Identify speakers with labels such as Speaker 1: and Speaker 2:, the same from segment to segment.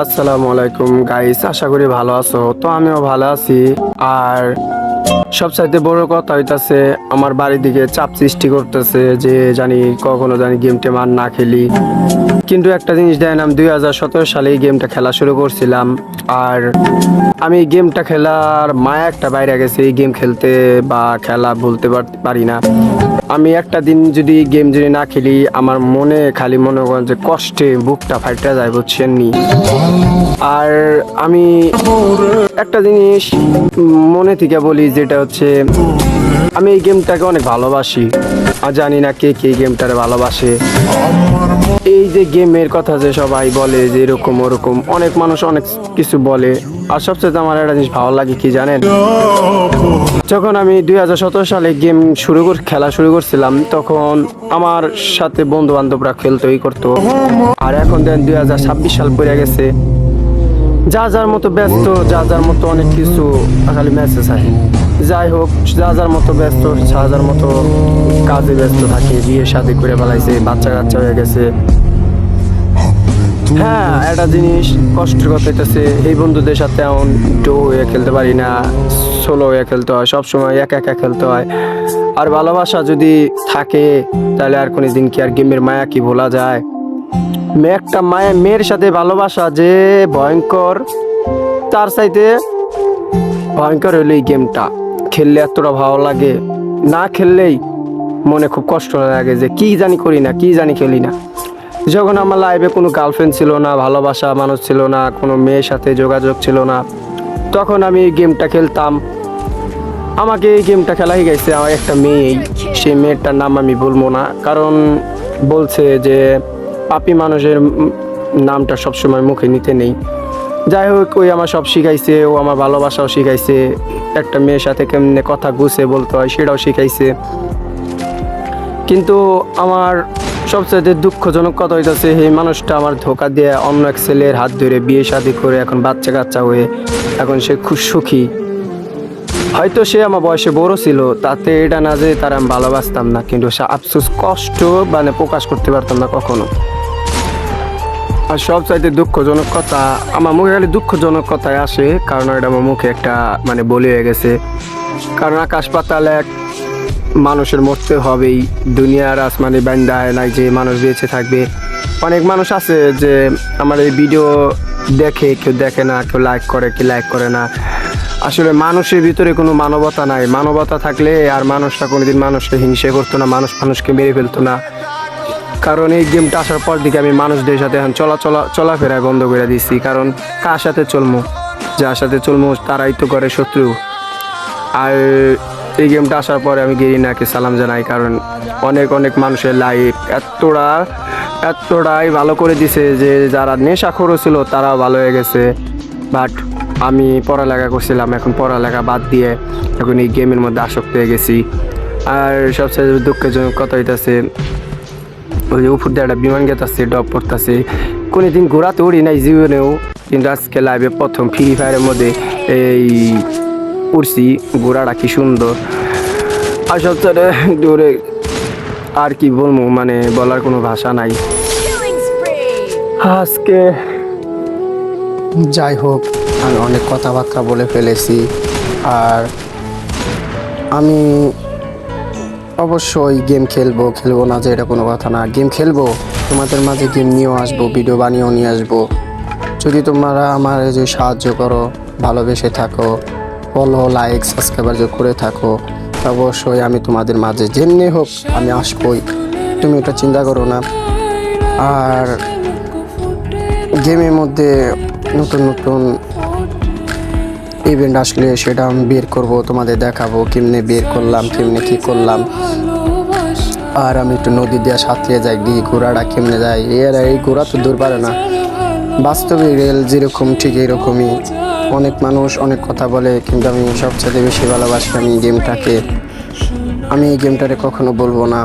Speaker 1: আসসালামু আলাইকুম গাইস, আশা করি ভালো আছো। তো আমিও ভালো আছি। আর সবচাইতে বড় কথা হইতাছে আমার বাড়ির দিকে চাপ সৃষ্টি করতেছে যে কখনো গেম টেম আর না খেলি। কিন্তু একটা জিনিস দেখেন, আমি 2017 সালে এই গেমটা খেলা শুরু করছিলাম। আর আমি এই গেমটা খেলার মায়া একটা বাইরে গেছে। এই গেম খেলতে বা খেলা বলতে পারি না। আমি একটা দিন যদি গেম না খেলি, আমার খালি মনে করেন যে কষ্টে বুকটা ফাইটা যায়, বুঝছেন নি। আর আমি একটা জিনিস মনে থেকে বলি, যেটা হচ্ছে আমি এই গেমটাকে অনেক ভালোবাসি। আর জানি না কে কে গেমটারে ভালোবাসে। এই যে গেমের কথা যে সবাই বলে যে এরকম ওরকম, অনেক মানুষ অনেক কিছু বলে। আর সবচেয়ে আমার একটা জিনিস ভালো লাগে কি জানেন, যখন আমি 2017 সালে গেম খেলা শুরু করছিলাম, তখন আমার সাথে বন্ধু বান্ধবরা খেলতোই করতো। আর এখন দেখেন 2026 সাল পড়ে গেছে, যা যার মতো ব্যস্ত, যা যার মতো অনেক কিছু, খালি মেসেজ আসে। যাই হোক, যা যার মতো ব্যস্ত, যা যার মতো কাজে ব্যস্ত থাকে, বিয়ে শাদী করে ফেলাইছে, বাচ্চা কাচ্চা হয়ে গেছে। হ্যাঁ, একটা জিনিস কষ্টের কথা হইতেছে, এই বন্ধুদের সাথে এমন ডো হয়ে খেলতে পারি না, সোলো হয়ে খেলতে হয়, সবসময় একা একা খেলতে হয়। আর ভালোবাসা যদি থাকে, তাহলে আর কোনো দিন কি আর গেমের মায়া কি ভোলা যায়? একটা মেয়ের সাথে ভালোবাসা যে ভয়ঙ্কর, তার চাইতে ভয়ঙ্কর হইলো এই গেমটা। খেললে এতটা ভালো লাগে, না খেললেই মনে খুব কষ্ট লাগে যে কি জানি করি না, কি জানি খেলি না। যখন আমার লাইফে কোনো গার্লফ্রেন্ড ছিল না, ভালোবাসা মানুষ ছিল না, কোনো মেয়ের সাথে যোগাযোগ ছিল না, তখন আমি এই গেমটা খেলতাম। আমাকে এই গেমটা খেলাই গেছে আমার একটা মেয়েই। সেই মেয়েটার নাম আমি বলবো না, কারণ বলছে যে পাপী মানুষের নামটা সবসময় মুখে নিতে নেই। যাই হোক, ওই আমার সব শিখাইছে, ও আমার ভালোবাসাও শিখাইছে, একটা মেয়ের সাথে কেমনে কথা গুছে বলতে হয় সেটাও শিখাইছে। কিন্তু আমার সবচেয়ে দুঃখজনক কথা হইতেছে, এই মানুষটা আমার ধোকা দিয়ে অন্য এক ছেলের হাত ধরে বিয়ে শাদী করে এখন বাচ্চা কাচ্চা হয়ে এখন সে খুব সুখী। হয়তো সে আমার বয়সে বড় ছিল, তাতে এটা না যে তার আমি ভালোবাসতাম না, কিন্তু সে আফসোস কষ্ট প্রকাশ করতে পারতাম না কখনো। আর সবচাইতে দুঃখজনক কথা, আমার মুখে খালি দুঃখজনক কথায় আসে, কারণ এটা আমার মুখে একটা বলি হয়ে গেছে। কারণ আকাশ পাতাল এক, মানুষের মরতে হবেই। দুনিয়ার আসমানে বান্দা হয় নাই যে মানুষ বেঁচে থাকবে। অনেক মানুষ আছে যে আমার এই ভিডিও দেখে, কেউ দেখে না, কেউ লাইক করে, কেউ লাইক করে না। আসলে মানুষের ভিতরে কোনো মানবতা নাই। মানবতা থাকলে আর মানুষটা কোনোদিন মানুষকে হিংসে করতো না, মানুষকে মেরে ফেলতো না। কারণ এই গেমটা আসার পর দিকে আমি মানুষদের সাথে এখন চলাফেরা বন্ধ করে দিচ্ছি। কারণ কার সাথে চলবো, যার সাথে চলবো তারাই তো করে শত্রু। আর এই গেমটা আসার পরে আমি গেরিনাকে সালাম জানাই, কারণ অনেক অনেক মানুষের লাইফ এতটাই ভালো করে দিছে যে যারা নেশাখোর ছিল তারাও ভালো হয়ে গেছে। বাট আমি পড়ালেখা করছিলাম, এখন পড়ালেখা বাদ দিয়ে এখন এই গেমের মধ্যে আসক্ত হয়ে গেছি। আর সবচেয়ে দুঃখজনক কথা হইতেছে, ওই যে উপর দিয়ে একটা বিমান গেতাছে, ডপ পড়তেছে। কোনোদিন ঘোরাতে উড়ি নাই জীবনেও, কিন্তু আজকে লাইভে প্রথম ফ্রি ফায়ারের মধ্যে এই উড়ছি। ঘোড়াটা কি সুন্দর। আর সবচেয়ে দূরে আর কি বলবো, বলার কোনো ভাষা নাই আজকে। যাই হোক, আমি অনেক কথাবার্তা বলে ফেলেছি। আর আমি অবশ্যই গেম খেলবো না যে এটা কোনো কথা না। গেম খেলবো, তোমাদের মাঝে গেম নিয়েও আসবো, ভিডিও বানিয়েও নিয়ে আসবো। যদি তোমরা আমার যে সাহায্য করো, ভালোবেসে থাকো, ফলো লাইক সাবস্ক্রাইবার যে করে থাকো, অবশ্যই আমি তোমাদের মাঝে যেমনি হোক আমি আসবোই, তুমি এটা চিন্তা করো না। আর গেমের মধ্যে নতুন নতুন ইভেন্ট আসলে সেটা আমি বের করবো, তোমাদের দেখাবো কেমনে বের করলাম, কেমনে কি করলাম। আর আমি একটু নদী দিয়ে সাঁতরে যাই, গিয়ে ঘোড়াটা কেমনে যায়। এই ঘোড়া তো দূর পারে না, বাস্তবে রেল যেরকম ঠিক এরকমই। অনেক মানুষ অনেক কথা বলে, কিন্তু আমি সবচেয়ে বেশি ভালোবাসি আমি গেমটাকে। আমি এই গেমটারে কখনো বলবো না।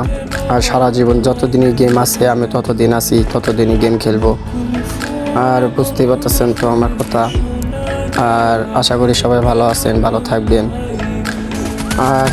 Speaker 1: আর সারা জীবন যতদিনই গেম আছে আমি ততদিন আছি, ততদিনই গেম খেলবো। আর বুঝতেই পারতেছেন তো আমার কথা। আর আশা করি সবাই ভালো আছেন, ভালো থাকবেন। আর